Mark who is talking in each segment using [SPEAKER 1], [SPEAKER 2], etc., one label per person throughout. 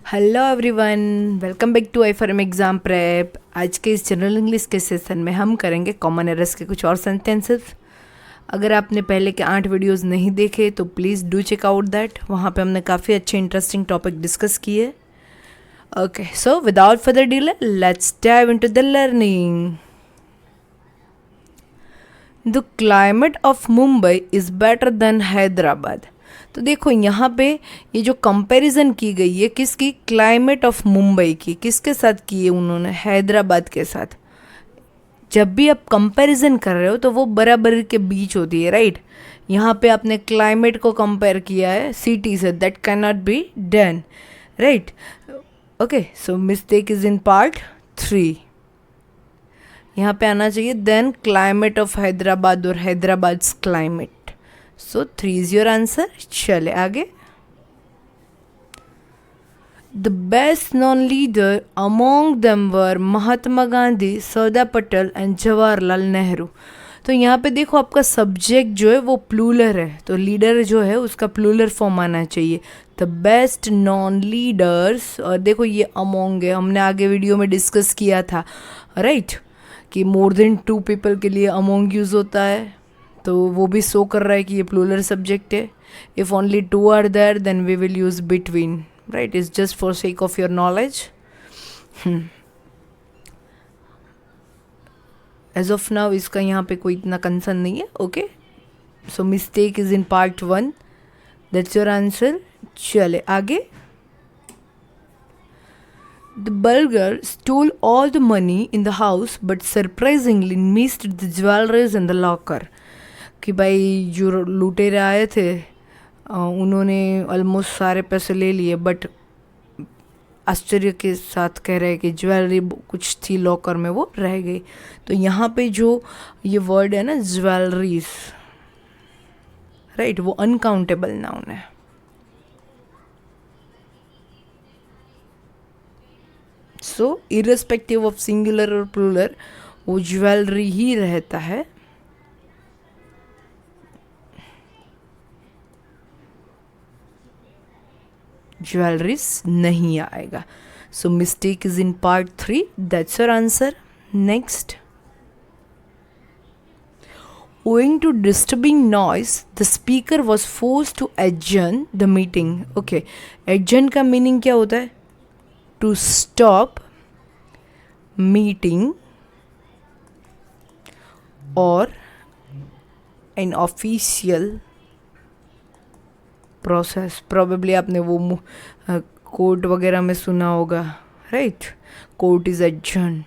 [SPEAKER 1] Hello everyone, welcome back to I form exam prep. आज के इस जनरल इंग्लिश के सेशन में हम करेंगे कॉमन एरर्स के कुछ और सेंटेंसेस। अगर आपने पहले के 8 वीडियोस नहीं देखे तो please do check out that. वहाँ पे हमने काफ़ी अच्छे इंटरेस्टिंग टॉपिक डिस्कस किए। Okay, so without further delay let's dive into the learning. The climate of Mumbai is better than Hyderabad. तो देखो यहाँ पे ये जो कंपैरिजन की गई है किसकी, क्लाइमेट ऑफ मुंबई की, किसके साथ की है उन्होंने, हैदराबाद के साथ। जब भी आप कंपैरिजन कर रहे हो तो वो बराबरी के बीच होती है, राइट। यहाँ पे आपने क्लाइमेट को कंपेयर किया है सिटी से, that can not be done, right. Okay, so mistake is in part 3। यहाँ पे आना चाहिए देन क्लाइमेट ऑफ हैदराबाद और Hyderabad climate. So 3 is your answer. चले आगे। The best non leader among them were Mahatma Gandhi, Sardar Patel and Jawaharlal Nehru. तो यहाँ पे देखो आपका सब्जेक्ट जो है वो प्लूरल है, तो लीडर जो है उसका प्लूरल फॉर्म आना चाहिए। द बेस्ट नॉन लीडर्स, और देखो ये अमोंग है, हमने आगे वीडियो में डिस्कस किया था, राइट, कि मोर देन 2 पीपल के लिए अमोंग यूज़ होता है। तो वो भी शो कर रहा है कि ये प्लूरल सब्जेक्ट है। If only 2 are there then we will use between, right. It's just for sake of your knowledge. As of now इसका यहाँ पे कोई इतना कंसर्न नहीं है। Okay, so mistake is in part 1, that's your answer. चले आगे। The burglar stole all the money in the house but surprisingly missed the jewelries in the locker। कि भाई जो लुटेरे आए थे उन्होंने ऑलमोस्ट सारे पैसे ले लिए, बट आश्चर्य के साथ कह रहे हैं कि ज्वेलरी कुछ थी लॉकर में वो रह गई। तो यहाँ पे जो ये वर्ड है ना ज्वेलरीज, राइट, वो अनकाउंटेबल नाउन है। सो इरेस्पेक्टिव ऑफ सिंगुलर और प्लूरल वो ज्वेलरी ही रहता है। ज्वेलरीज नहीं आएगा। So mistake is in part 3, that's your answer. Next. Owing to disturbing noise, the speaker was forced to adjourn the meeting. Okay, adjourn का meaning क्या होता है? To stop meeting or an official process. Probably आपने वो court वगैरह में सुना होगा, राइट, कोर्ट इज़ एडजर्न।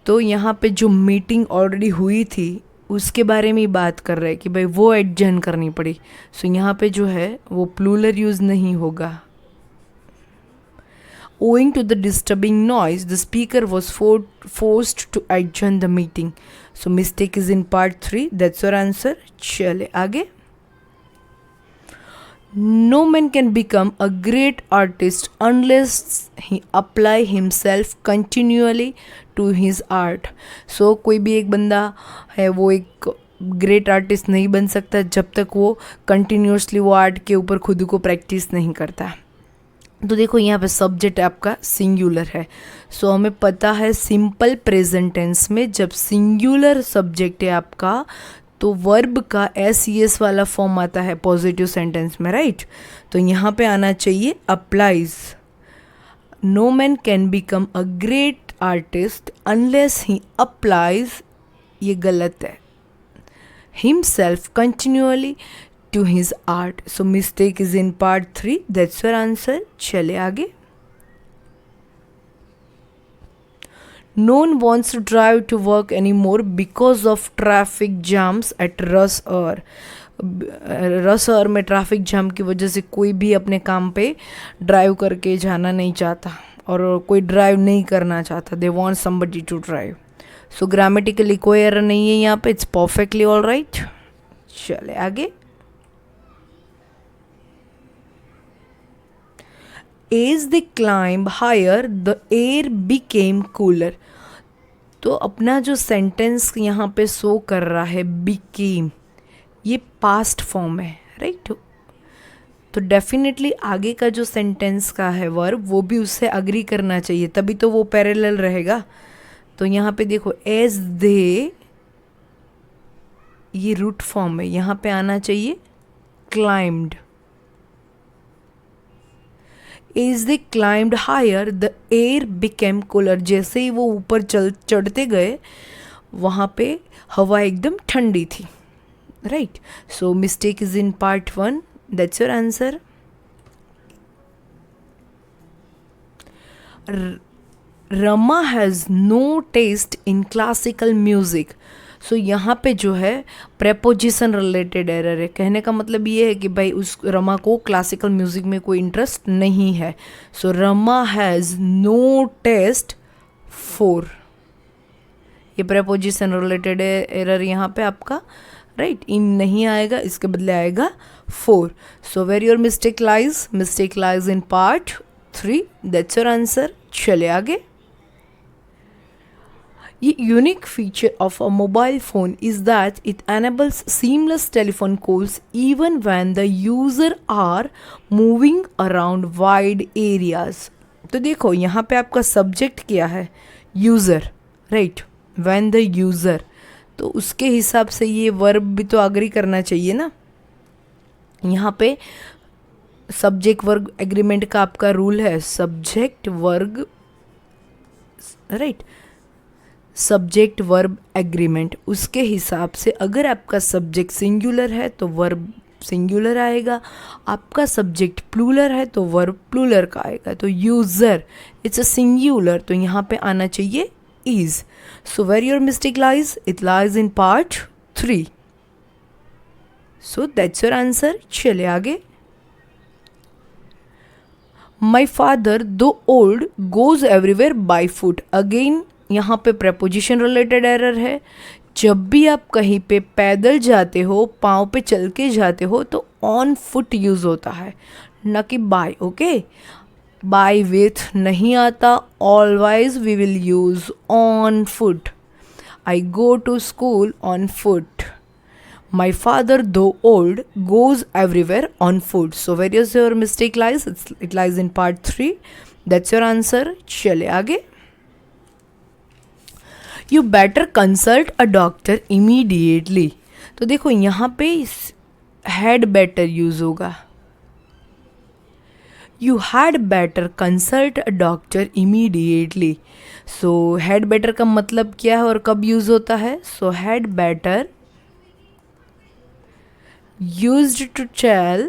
[SPEAKER 1] तो यहाँ पे जो मीटिंग ऑलरेडी हुई थी उसके बारे में ही बात कर रहे हैं कि भाई वो एडजर्न करनी पड़ी। सो यहाँ पे जो है वो प्लूरल यूज़ नहीं होगा। Owing to the disturbing noise, the speaker was forced to adjourn the meeting. So mistake is in part 3, that's your answer। चले आगे। No man can become a great artist unless he apply himself continually to his art। So कोई भी एक बंदा है वो एक great artist नहीं बन सकता जब तक वो कंटिन्यूसली वो आर्ट के ऊपर खुद को प्रैक्टिस नहीं करता। तो देखो यहाँ पे सब्जेक्ट आपका सिंगुलर है। सो हमें पता है सिंपल प्रेजेंट टेंस में जब सिंगुलर सब्जेक्ट है आपका तो वर्ब का एस वाला फॉर्म आता है पॉजिटिव सेंटेंस में, राइट। तो यहाँ पे आना चाहिए applies. No man can become a great artist unless he applies, ये गलत है, himself continuously to his art. So mistake is in part 3, that's your answer. चले आगे। No one wants to drive to work anymore because of traffic jams at Rush Hour। रस और में traffic jam की वजह से कोई भी अपने काम पे ड्राइव करके जाना नहीं चाहता और कोई ड्राइव नहीं करना चाहता। They want somebody to drive. So grammatically कोई एरर नहीं है यहाँ पे, इट्स परफेक्टली ऑल राइट। चले आगे। As they climbed higher, the air became cooler। तो अपना जो सेंटेंस यहाँ पे शो कर रहा है became, ये पास्ट फॉर्म है, राइट। तो डेफिनेटली आगे का जो सेंटेंस का है वर्ब वो भी उससे अग्री करना चाहिए, तभी तो वो पैरेलल रहेगा। तो यहाँ पे देखो एज दे, ये रूट फॉर्म है, यहाँ पे आना चाहिए climbed. As they climbed higher the air became cooler, जैसे ही वो ऊपर चढ़ते गए वहाँ पे हवा एकदम ठंडी थी, right. So mistake is in part 1, that's your answer. Rama has no taste in classical music. सो यहाँ पे जो है प्रेपोजिशन रिलेटेड एरर है। कहने का मतलब ये है कि भाई उस रमा को क्लासिकल म्यूज़िक में कोई इंटरेस्ट नहीं है। So Rama has no taste for, ये प्रेपोजिशन रिलेटेड एरर यहाँ पे आपका, राइट। इन नहीं आएगा, इसके बदले आएगा for. So where your mistake lies, mistake lies in part 3, that's your answer. चले आगे। ये unique feature of a mobile phone is that it enables seamless telephone calls even when the user are moving around wide areas। तो देखो यहाँ पे आपका subject क्या है, user, right. when the user, तो उसके हिसाब से ये वर्ब भी तो अग्री करना चाहिए ना। यहाँ पे सब्जेक्ट वर्ग एग्रीमेंट का आपका रूल है, सब्जेक्ट वर्ग, राइट, सब्जेक्ट वर्ब एग्रीमेंट। उसके हिसाब से अगर आपका सब्जेक्ट सिंगुलर है तो वर्ब सिंगुलर आएगा, आपका सब्जेक्ट प्लूरल है तो वर्ब प्लूरल का आएगा। तो यूज़र इट्स अ सिंगुलर, तो यहाँ पे आना चाहिए is. So where your mistake lies, it lies in part 3। So that's your answer. चले आगे। My father though old goes everywhere by foot. Again यहाँ पे प्रेपोजिशन रिलेटेड एरर है। जब भी आप कहीं पे पैदल जाते हो, पाँव पे चल के जाते हो, तो ऑन फुट यूज़ होता है, न कि बाय। ओके, बाय विथ नहीं आता। Always we will use on foot. I go to school on foot. My father, though old, goes everywhere on foot. So where is your mistake lies? It lies in part 3. That's your answer. चले आगे। You better consult a doctor immediately. तो देखो यहाँ पे had better use होगा। You had better consult a doctor immediately. So had better का मतलब क्या है और कब यूज होता है? So had better used to tell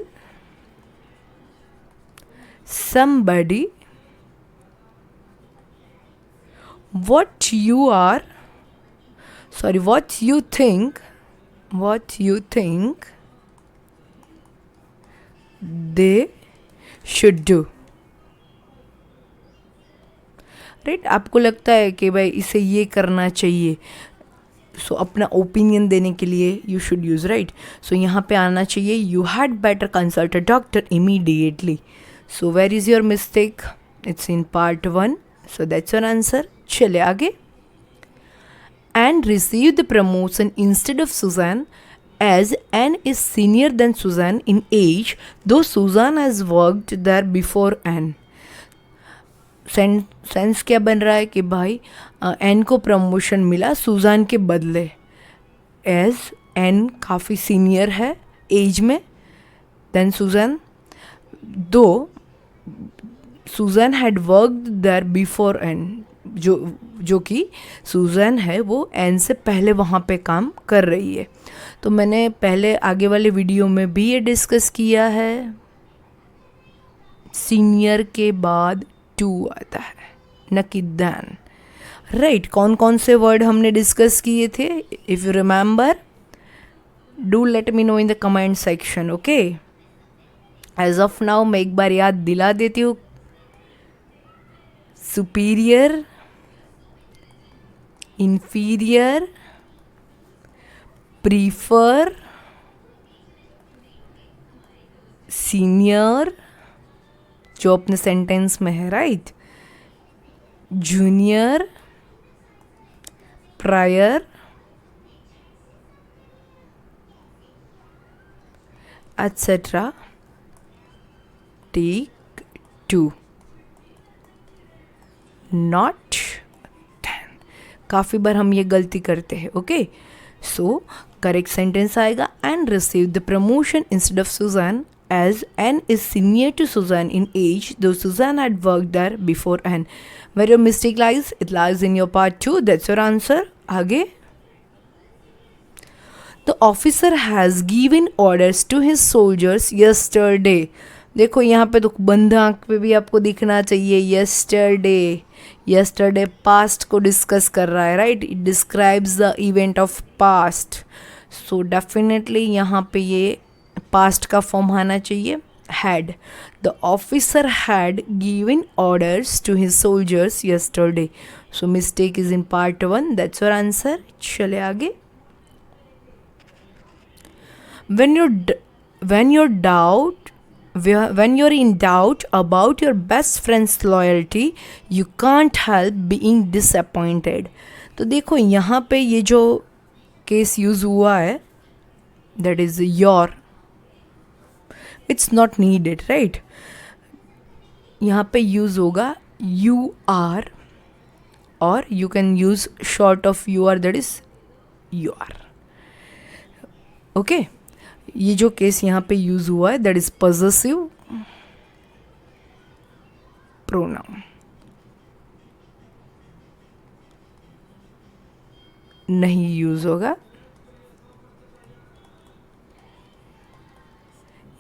[SPEAKER 1] somebody what you think they should do, right. आपको लगता है कि भाई इसे ये करना चाहिए, सो अपना ओपिनियन देने के लिए you should use, right. So यहाँ पे आना चाहिए you had better consult a doctor immediately. So where is your mistake? It's in part 1। So that's your answer. चले आगे। And receive the promotion instead of Susan as Ann is senior than Susan in age, though Susan has worked there before Ann. Sense क्या बन रहा है कि भाई N को promotion मिला सुजान के बदले, एज एन काफ़ी सीनियर है एज में than Suzanne, though Suzanne had worked there before Anne, जो कि सुजैन है वो एन से पहले वहाँ पे काम कर रही है। तो मैंने पहले आगे वाले वीडियो में भी ये डिस्कस किया है, सीनियर के बाद टू आता है न कि देन, राइट। कौन कौन से वर्ड हमने डिस्कस किए थे? If you remember, do let me know in the comment section. Okay, as of now मैं एक बार याद दिला देती हूँ। सुपीरियर, इंफीरियर, प्रीफर, सीनियर जो अपने सेंटेंस में है, right, junior, prior, etcetera, take 2, not 10। काफ़ी बार हम ये गलती करते हैं। ओके, सो करेक्ट सेंटेंस आएगा Anne receive the promotion instead of Suzanne as Anne is senior to Suzanne in age, though Suzanne had worked there before Anne. Where your mistake lies? It lies in your part 2. That's your answer. आगे, the officer has given orders to his soldiers yesterday. देखो यहाँ पे तो बंद आंख पे भी आपको दिखना चाहिए yesterday. yesterday past को डिस्कस कर रहा है, right? It describes the event of past, so definitely यहाँ पे ये पास्ट का फॉर्म आना चाहिए, had. The officer had given orders to his soldiers yesterday. So mistake is in part 1. That's your answer. चले आगे. When you're in doubt about your best friend's loyalty, you can't help being disappointed. तो देखो यहाँ पे ये जो case use हुआ है, that is your, it's not needed, right? यहाँ पे यूज होगा you are, और you can use short of you are, that is your. okay, ये जो केस यहाँ पे यूज हुआ है that is possessive pronoun, नहीं यूज होगा।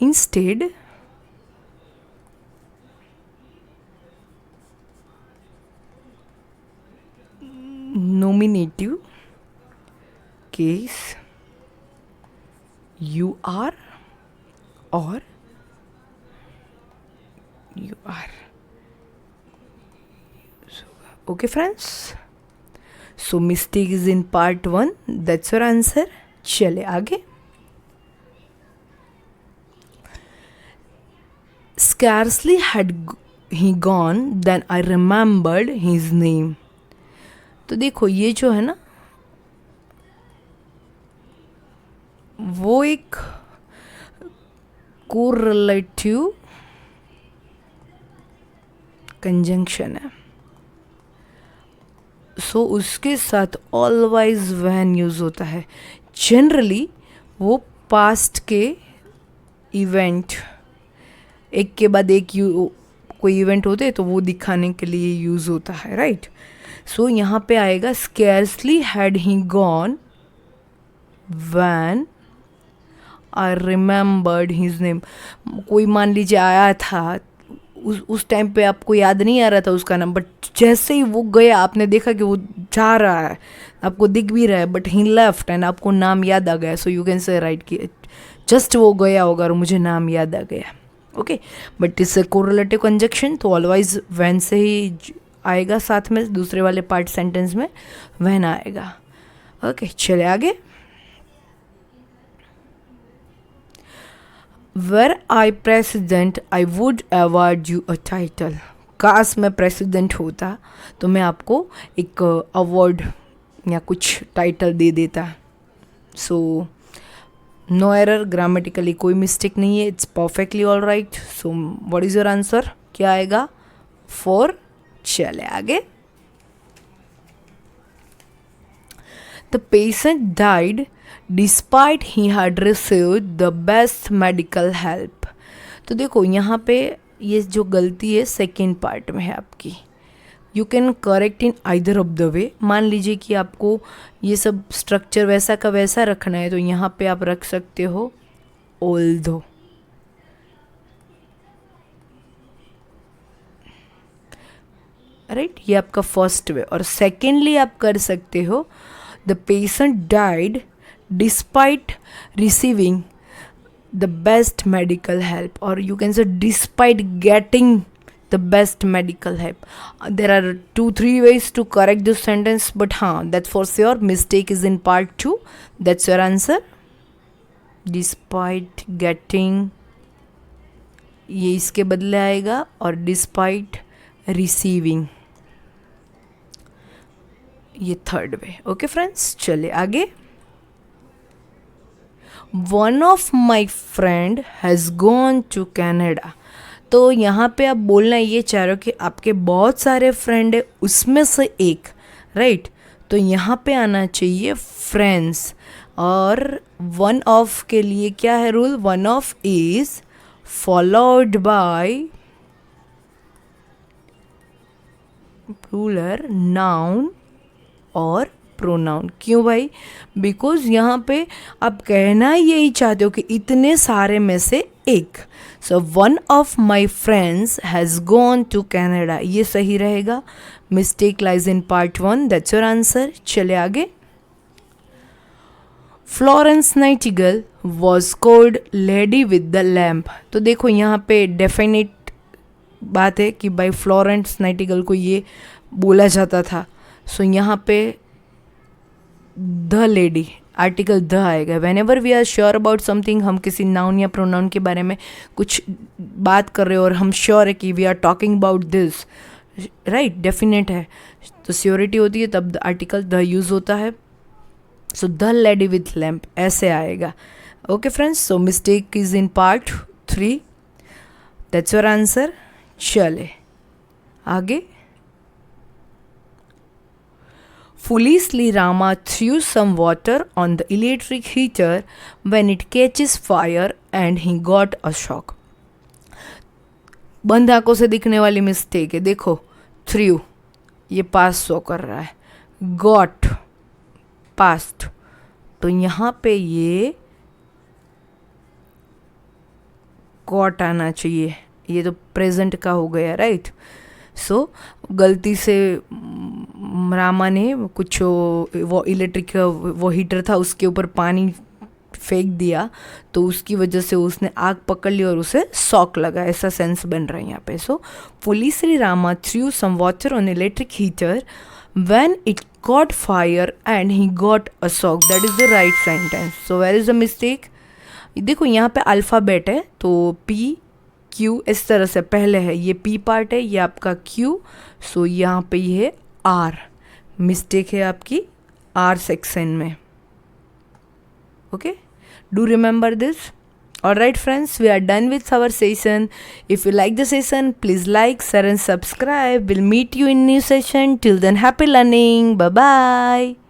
[SPEAKER 1] Instead, nominative case you are or you are. Okay friends, so mistake is in part 1. That's your answer. चले आगे. Scarcely had he gone then I remembered his name. तो देखो ये जो है ना, वो एक कोरिलेटिव कंजंक्शन है, सो उसके साथ ऑलवेज व्हेन यूज होता है। जनरली वो पास्ट के इवेंट, एक के बाद एक कोई इवेंट होते हैं तो वो दिखाने के लिए यूज़ होता है, राइट? सो यहाँ पे आएगा scarcely had he gone when I remembered his name. कोई मान लीजिए आया था, उस टाइम पे आपको याद नहीं आ रहा था उसका नाम, बट जैसे ही वो गया आपने देखा कि वो जा रहा है, आपको दिख भी रहा है, बट ही लेफ्ट एंड आपको नाम याद आ गया। So you can say right कि जस्ट वो गया होगा और मुझे नाम याद आ गया। Okay, but it's a correlative conjunction, तो ऑलवेज व्हेन से ही आएगा साथ में, दूसरे वाले पार्ट सेंटेंस में व्हेन आएगा। ओके, चले आगे। Were I president I would award you a title. काश मैं प्रेसिडेंट होता तो मैं आपको एक अवार्ड या कुछ टाइटल दे देता। सो नो एरर, ग्रामेटिकली कोई मिस्टेक नहीं है, it's perfectly all right. So what is your answer? क्या आएगा? 4। चले आगे। The patient died despite he had received the best medical help. तो देखो यहाँ पे ये जो गलती है सेकेंड पार्ट में है आपकी। You can correct in either of the way. मान लीजिए कि आपको ये सब स्ट्रक्चर वैसा का वैसा रखना है तो यहाँ पे आप रख सकते हो ऑल्दो। राइट, ये आपका फर्स्ट वे। और सेकेंडली आप कर सकते हो the patient died despite receiving the best medical help, और you can say despite getting the best medical help. There are 2-3 ways to correct this sentence, but that's for sure mistake is in part 2. That's your answer. Despite getting, ये इसके बदले आएगा, और despite receiving ये third way. Okay friends, चले आगे। One of my friend has gone to Canada. तो यहाँ पे आप बोलना ये चाह रहे हो कि आपके बहुत सारे फ्रेंड है उसमें से एक, राइट। तो यहाँ पे आना चाहिए फ्रेंड्स, और वन ऑफ के लिए क्या है rule, one of is followed by plural noun और प्रोनाउन। क्यों भाई, बिकॉज यहाँ पे आप कहना यही चाहते हो कि इतने सारे में से एक। So one of my friends has gone to Canada, ये सही रहेगा। Mistake lies in part 1, that's your answer. चले आगे। Florence Nightingale was called lady with the lamp. तो देखो यहाँ पे डेफिनेट बात है कि भाई फ्लोरेंस नाइटिंगेल को ये बोला जाता था। सो यहाँ पे द लेडी, आर्टिकल द आएगा। Whenever we are sure about something, हम किसी नाउन या प्रोनाउन के बारे में कुछ बात कर रहे हो और हम श्योर है कि we are talking about this, right, definite है, तो श्योरिटी होती है, तब आर्टिकल द यूज़ होता है। So the lady with lamp ऐसे आएगा। Okay friends, so mistake is in part 3, that's your answer. चले आगे। Foolishly, Rama threw some water on the electric heater when it catches fire and he got a shock. बंद आंखों से दिखने वाली mistake है। देखो, थ्रू ये पास्ट शो कर रहा है, गॉट पास्ट, तो यहाँ पे ये गॉट आना चाहिए, ये तो प्रेजेंट का हो गया, राइट। सो गलती से रामा ने कुछ वो इलेक्ट्रिक वो हीटर था उसके ऊपर पानी फेंक दिया, तो उसकी वजह से उसने आग पकड़ ली और उसे शॉक लगा, ऐसा सेंस बन रहा है यहाँ पे। So foolishly Rama threw some water on electric heater when it got fire and he got a shock, that is the right sentence. So where is the mistake. देखो यहाँ पे अल्फ़ाबेट है, तो पी क्यू इस तरह से पहले है, ये पी पार्ट है, ये आपका क्यू, सो यहाँ पे ये आर, मिस्टेक है आपकी आर सेक्शन में। Okay, do remember this. Alright friends, we are done with our session. If you like the session, please like, share and subscribe. We'll meet you in new session. Till then, happy learning. Bye bye.